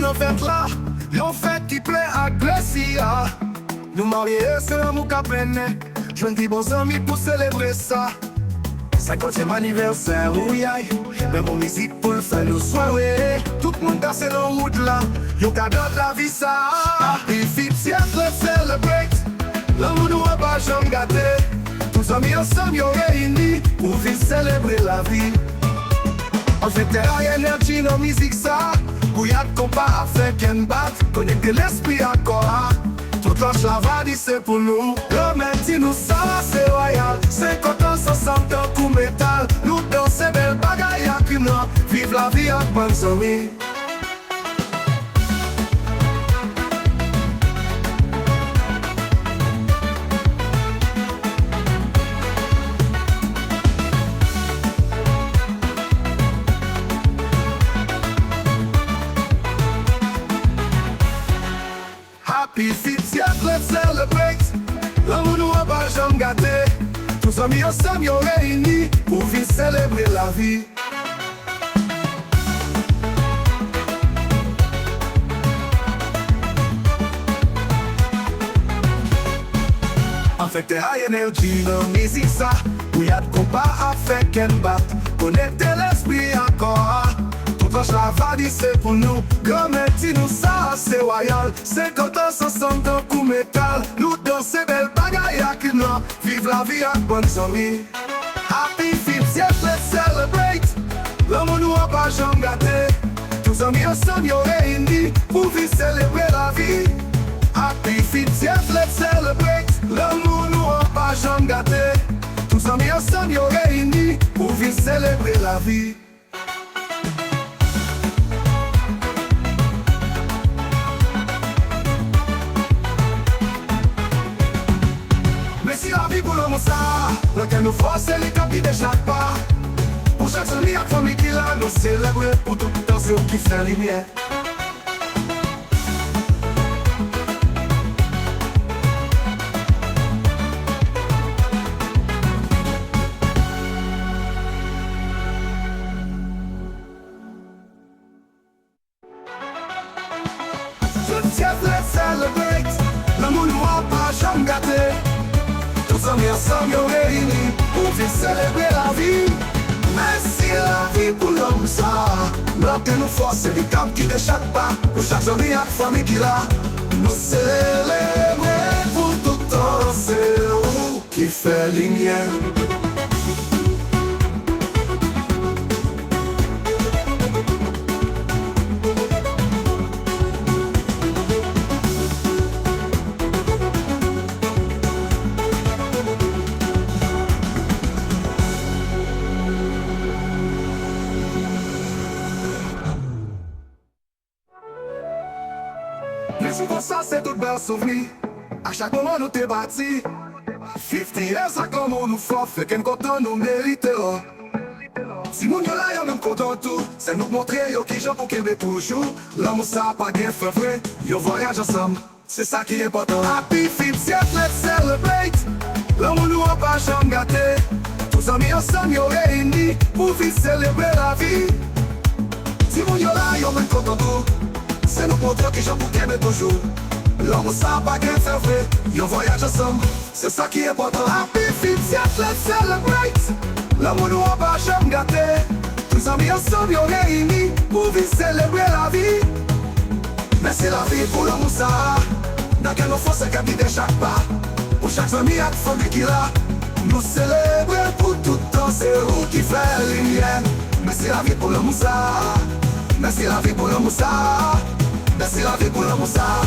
nan fête là, yon fête qui plaît à Glesia. Nous mariés, c'est l'amour qu'a peine. J'en dis bons amis pour célébrer ça. 50e anniversaire, oui aïe. Même mon musique pour le faire nous soirée. Tout le monde casse dans route là. Yon cadeau de la vie ça. Happy 50th, let's celebrate. L'amour nous a pas jamais gâté. Tous amis ensemble yon réunis pour vivre célébrer la vie. En fait, terre énergie dans musique ça. Bouillade compas africaine bat. Connecter l'esprit à corps. Toute la chavadi c'est pour nous. Le nous ça c'est royal. 50 ans 60 ans coup métal. Nous danser belle bagaille à criminal. Vive la vie à bonnes amis. Happy 50th, let's celebrate. L'amour nous a pas jamais gâté. Tous amis ensemble yon réunis pour vivre célébrer la vie. En fait, t'es high energy dans musique ça. Où y'a de compas africaine bat. Connecter l'esprit encore. La vie c'est pour nous. Comme dit nous ça c'est royal. 50 ans 60 ans coup métal. Nous danser belle bagaille à Kina. Vive la vie à bonnes amis. Happy 50th, let's celebrate. L'amour nous a pas jamais gâté. Tous amis ensemble yon réunis pour vivre célébrer la vie. Happy 50th, let's celebrate. L'amour nous a pas jamais gâté. Tous amis ensemble yon réunis pour vivre célébrer la vie. La vie pour l'homme ça, lequel nous force les capis de chaque pas. Pour chaque famille à famille qui l'a, nous célébrer pour tout le temps ceux qui fait lumière. Let's celebrate. L'amour nous a pas jamais gâté. Tous amis ensemble yon réunis pour vivre célébrer la vie. Merci la vie pour l'homme ça. L'homme que nous force c'est les camps qui ne chaque pas. Pour chaque famille à famille qui l'a. Nous célébrer pour tout le temps. C'est vous qui fait lumière. Mais pour ça c'est tout bel souvenir. À chaque moment nous t'es bâti. 50 years à comme on nous fort. Fait qu'un content nous mérite. Si moun yo la yon même content tout. C'est nous montrer yo qui j'en pour qu'aimer toujours. L'amour ça pas bien fait vrai. Yo voyage ensemble. C'est ça qui est important. Happy 50th, let's celebrate. L'amour nous a pas jamais gâté. Tous amis ensemble yo réunis pour vivre célébrer la vie. Si moun yo la yon même content tout. C'est nous montrer qui j'en pour qu'aimer toujours. L'amour ça pas bien fait vrai. Yo voyage ensemble. C'est ça qui est important. Happy 50th, let's celebrate. L'amour nous a pas jamais gâté. Tous amis ensemble yon réunis pour vivre célébrer la vie. Mais c'est la vie pour l'amour ça. Dans quel nous faut se capter de chaque pas. Pour chaque famille à famille qui l'a. Nous célébrer pour tout le temps. C'est vous qui fait lumière. Mais c'est la vie pour l'amour ça. Mais c'est la vie pour l'amour ça. Mais c'est la vie pour l'amour ça.